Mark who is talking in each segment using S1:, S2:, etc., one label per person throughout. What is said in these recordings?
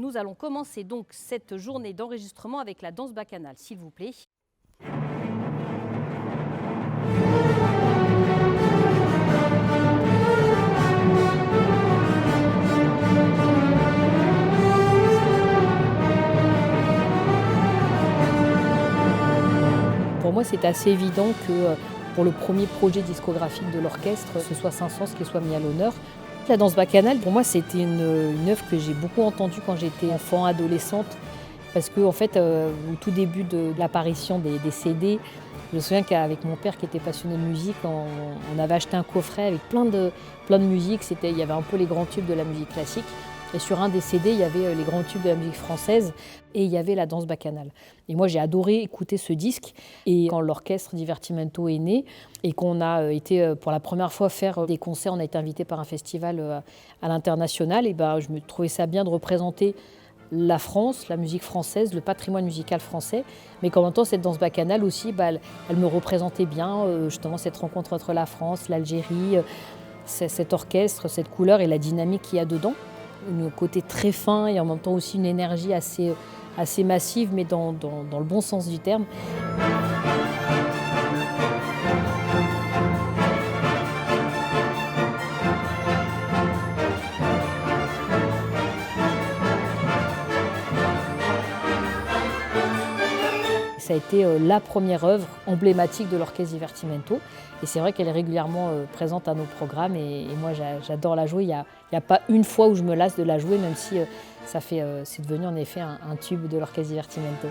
S1: nous allons commencer donc cette journée d'enregistrement avec la danse bacchanale, s'il vous plaît. Pour moi, c'est assez évident que pour le premier projet discographique de l'orchestre, ce soit Saint-Saëns qui soit mis à l'honneur. La danse bacchanale, pour moi, c'était une œuvre que j'ai beaucoup entendue quand j'étais enfant, adolescente, parce qu'en fait, au tout début de l'apparition des CD, je me souviens qu'avec mon père qui était passionné de musique, on avait acheté un coffret avec plein de musiques. Il y avait un peu les grands tubes de la musique classique. Et sur un des CD, il y avait les grands tubes de la musique française et il y avait la danse bacchanale. Et moi, j'ai adoré écouter ce disque. Et quand l'orchestre Divertimento est né et qu'on a été pour la première fois faire des concerts, on a été invité par un festival à l'international, et ben, je me trouvais ça bien de représenter la France, la musique française, le patrimoine musical français. Mais qu'en même temps, cette danse bacchanale aussi, elle me représentait bien, justement, cette rencontre entre la France, l'Algérie, cet orchestre, cette couleur et la dynamique qu'il y a dedans. Un côté très fin et en même temps aussi une énergie assez massive, mais dans le bon sens du terme. Ça a été la première œuvre emblématique de l'orchestre Divertimento. Et c'est vrai qu'elle est régulièrement présente à nos programmes et moi j'adore la jouer. Il n'y a pas une fois où je me lasse de la jouer, même si c'est devenu en effet un tube de l'orchestre Divertimento.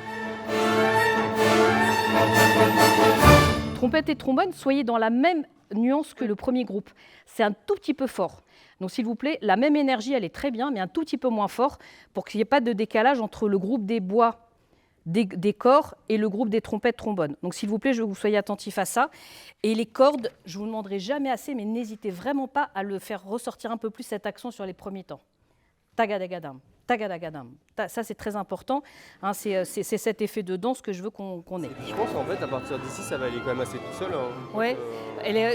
S1: Trompette et trombone, soyez dans la même nuance que le premier groupe. C'est un tout petit peu fort. Donc s'il vous plaît, la même énergie, elle est très bien, mais un tout petit peu moins fort pour qu'il n'y ait pas de décalage entre le groupe des bois des corps et le groupe des trompettes-trombones. Donc s'il vous plaît, je veux que vous soyez attentifs à ça. Et les cordes, je vous demanderai jamais assez, mais n'hésitez vraiment pas à le faire ressortir un peu plus cet accent sur les premiers temps. Tagadagadam, tagadagadam. Ça c'est très important, hein, c'est cet effet de danse que je veux qu'on ait.
S2: Je pense en fait à partir d'ici ça va aller quand même assez tout seul. Hein.
S1: Ouais,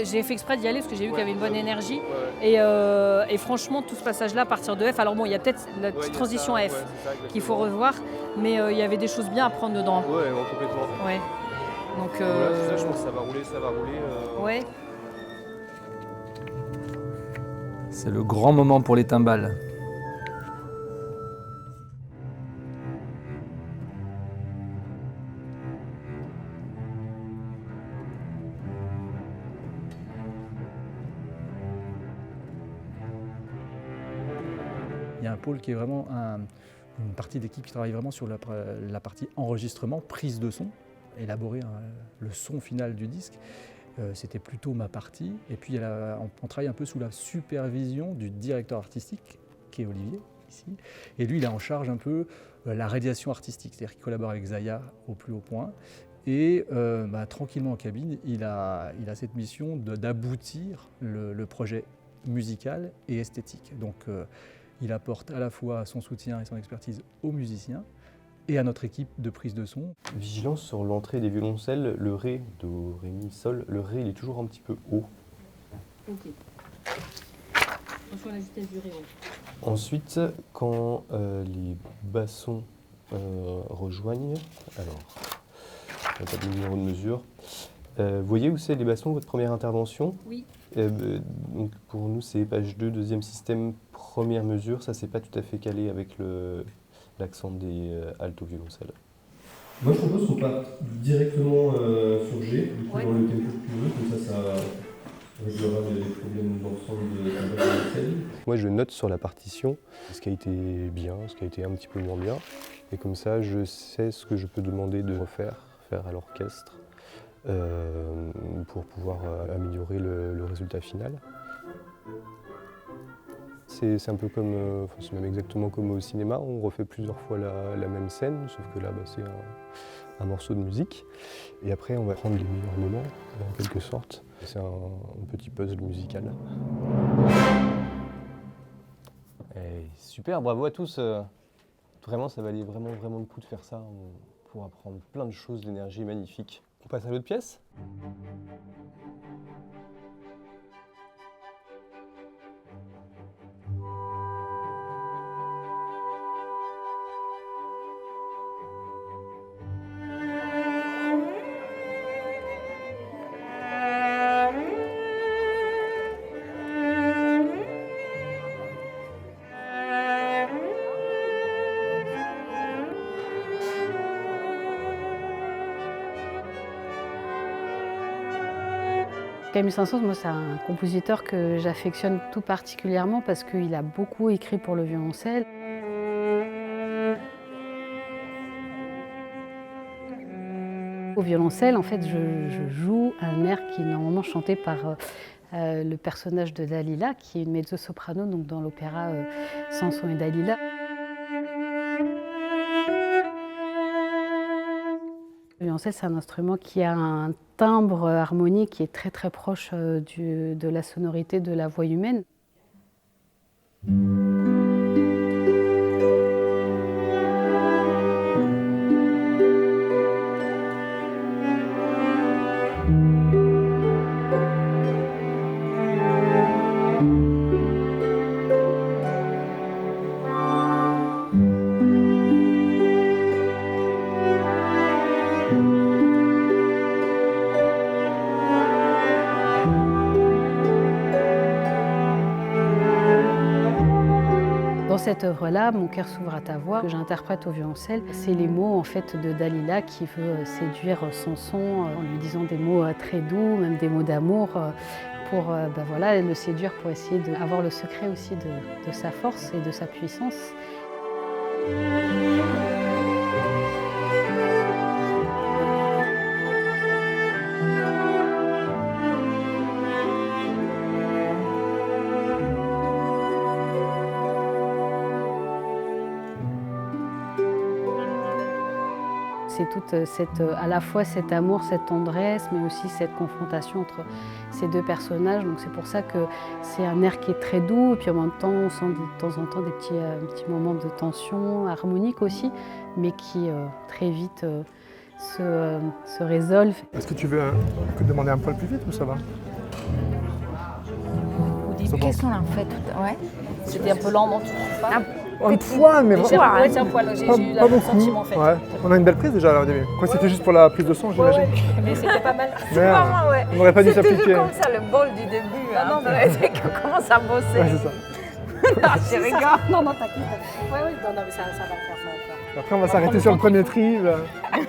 S1: j'ai fait exprès d'y aller parce que j'ai vu qu'il y avait une bonne énergie.
S2: Ouais.
S1: Et franchement, tout ce passage-là à partir de F, alors bon, il y a peut-être la petite transition à F qu'il faut revoir, mais il y avait des choses bien à prendre dedans.
S2: Ouais, complètement.
S1: Ouais. Donc,
S2: voilà, ça, je pense que ça va rouler.
S1: Ouais.
S3: C'est le grand moment pour les timbales.
S4: Il y a un pôle qui est vraiment une partie d'équipe qui travaille vraiment sur la partie enregistrement, prise de son, élaborer le son final du disque. C'était plutôt ma partie. Et puis on travaille un peu sous la supervision du directeur artistique, qui est Olivier, ici. Et lui, il est en charge un peu la réalisation artistique, c'est-à-dire qu'il collabore avec Zaya au plus haut point. Et tranquillement en cabine, il a cette mission d'aboutir le projet musical et esthétique. Donc, il apporte à la fois son soutien et son expertise aux musiciens et à notre équipe de prise de son.
S2: Vigilance sur l'entrée des violoncelles, le Ré, Do, Ré, Mi, Sol, le Ré il est toujours un petit peu haut.
S1: Ok. Attention à la vitesse du Ré.
S2: Ensuite, quand les bassons rejoignent, alors, on n'a pas de numéro de mesure. Vous voyez où c'est les bassons, votre première intervention?
S1: Oui.
S2: Donc pour nous, c'est page 2, deuxième système, première mesure. Ça, c'est pas tout à fait calé avec l'accent des alto violoncelles. Moi, je propose qu'on parte directement sur G, du coup, dans le tempo que tu veux, comme ça réglera les problèmes d'ensemble de la violoncelle. Moi, je note sur la partition ce qui a été bien, ce qui a été un petit peu moins bien. Et comme ça, je sais ce que je peux demander de faire à l'orchestre. Pour pouvoir améliorer le résultat final. C'est un peu comme, c'est même exactement comme au cinéma, on refait plusieurs fois la même scène, sauf que là c'est un morceau de musique. Et après on va prendre les meilleurs moments, en quelque sorte. C'est un petit puzzle musical. Et super, bravo à tous. Vraiment, ça valait vraiment le coup de faire ça. On pourra apprendre plein de choses, l'énergie est magnifique. On passe à l'autre pièce ?
S5: Camille Saint-Saëns, moi, c'est un compositeur que j'affectionne tout particulièrement parce qu'il a beaucoup écrit pour le violoncelle. Au violoncelle, en fait, je joue un air qui est normalement chanté par le personnage de Dalila, qui est une mezzo-soprano donc dans l'opéra Samson et Dalila. Le violoncelle, c'est un instrument qui a un timbre harmonique qui est très très proche de la sonorité de la voix humaine. Dans cette œuvre-là, Mon cœur s'ouvre à ta voix, que j'interprète au violoncelle, c'est les mots en fait de Dalila qui veut séduire Samson en lui disant des mots très doux, même des mots d'amour, pour voilà, le séduire, pour essayer d'avoir le secret aussi de sa force et de sa puissance. C'est toute à la fois cet amour, cette tendresse, mais aussi cette confrontation entre ces deux personnages. Donc c'est pour ça que c'est un air qui est très doux, et puis en même temps on sent de temps en temps des petits moments de tension, harmonique aussi, mais qui très vite se résolvent.
S6: Est-ce que tu veux demander un poil plus vite ou ça va?
S1: Au début,
S7: Qu'est-ce qu'on a fait ouais.
S1: c'était un peu lent, non, tu trouves pas?
S6: Un poil, mais vraiment.
S1: Ouais, c'est un poil, j'ai eu
S6: Pas
S1: le
S6: beaucoup.
S1: sentiment en fait.
S6: Ouais. On a une belle prise déjà là au début. Quoi, c'était juste pour la prise de son, j'imagine.
S1: Mais c'était pas mal.
S6: Mais,
S7: Vraiment, ouais.
S6: on n'aurait pas dû
S7: C'est
S6: s'appliquer.
S7: toujours comme ça, le bol du début.
S1: Non, non,
S7: Dès qu'on commence à bosser.
S6: Ouais, c'est ça.
S7: Ah, je rigole.
S1: Non, non, t'inquiète. Ouais, non, mais ça va le faire, ça va le faire.
S6: Après, on va s'arrêter sur le premier tri. Là.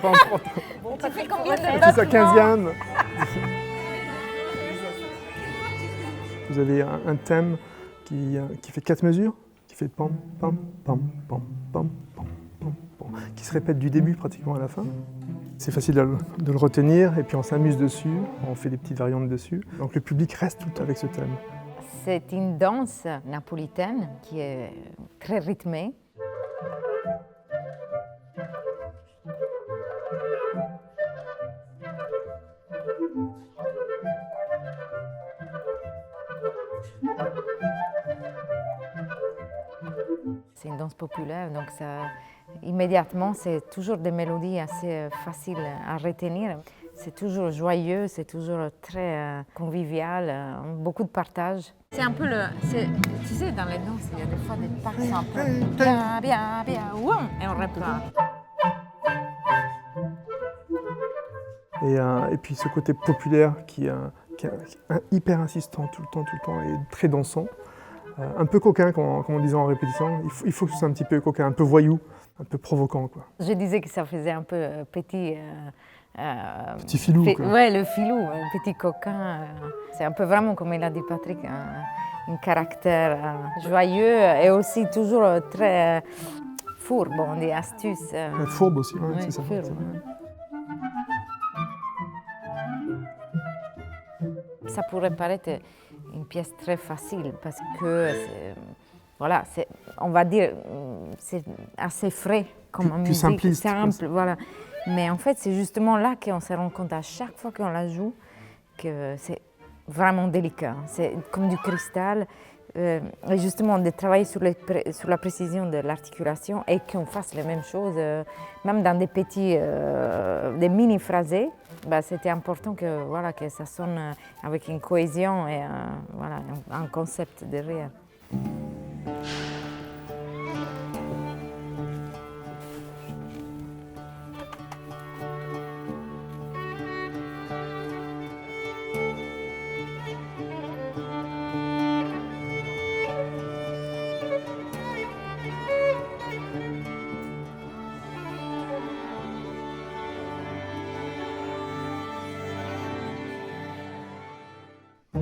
S1: Bon,
S7: Ça fait combien de
S6: C'est sa 15e. Vous avez un thème qui fait 4 mesures, qui fait pam, pam, pam, pam, pam, pam, pam, pam, qui se répète du début pratiquement à la fin. C'est facile de le retenir et puis on s'amuse dessus, on fait des petites variantes dessus. Donc le public reste tout avec ce thème.
S7: C'est une danse napolitaine qui est très rythmée. C'est une danse populaire, donc immédiatement, c'est toujours des mélodies assez faciles à retenir. C'est toujours joyeux, c'est toujours très convivial, beaucoup de partage. C'est un peu tu sais, dans les danses, il y a des fois des pas qui sont un peu bien, bien, bien, ouam, et on reprend.
S6: Et puis ce côté populaire qui est hyper insistant tout le temps et très dansant. Un peu coquin, comme on disait en répétition. Il faut que ce soit un petit peu coquin, un peu voyou, un peu provoquant, quoi.
S7: Je disais que ça faisait un peu petit...
S6: Petit filou, quoi.
S7: Ouais, le filou, un petit coquin. C'est un peu vraiment, comme il a dit Patrick, un caractère joyeux et aussi toujours très fourbe, on dit astuce.
S6: Fourbe aussi, ouais,
S7: Ouais,
S6: c'est ça.
S7: fourbe,
S6: c'est vrai.
S7: ouais. Ça pourrait paraître une pièce très facile parce que, voilà, on va dire, c'est assez frais comme
S6: Plus
S7: musique,
S6: simpliste,
S7: simple, voilà. Mais en fait, c'est justement là qu'on se rend compte à chaque fois qu'on la joue que c'est vraiment délicat. C'est comme du cristal. Et justement, de travailler sur la précision de l'articulation et qu'on fasse les mêmes choses, même dans des petits, des mini-phrasés, c'était important que, voilà, que ça sonne avec une cohésion et voilà, un concept derrière.
S8: Nous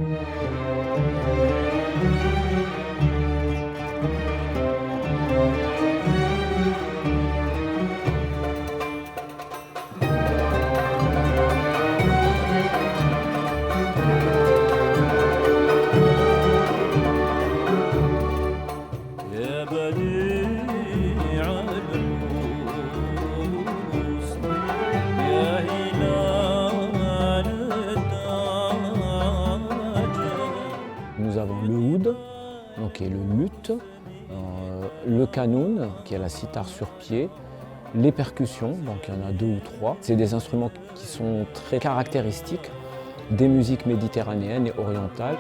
S8: avons le oud, donc qui est le luth, le kanoun, qui est la sitar sur pied, les percussions, donc il y en a 2 ou 3. C'est des instruments qui sont très caractéristiques des musiques méditerranéennes et orientales.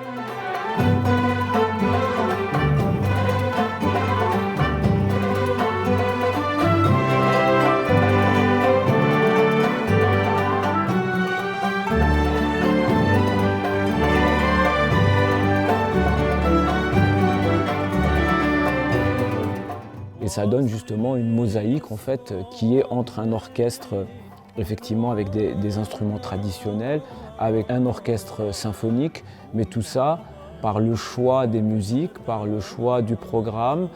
S8: Et ça donne justement une mosaïque en fait, qui est entre un orchestre effectivement avec des instruments traditionnels, avec un orchestre symphonique, mais tout ça par le choix des musiques, par le choix du programme,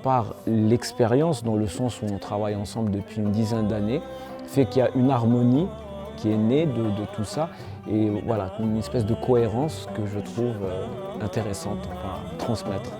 S8: par l'expérience dans le sens où on travaille ensemble depuis une dizaine d'années, fait qu'il y a une harmonie qui est née de tout ça et voilà, une espèce de cohérence que je trouve intéressante à transmettre.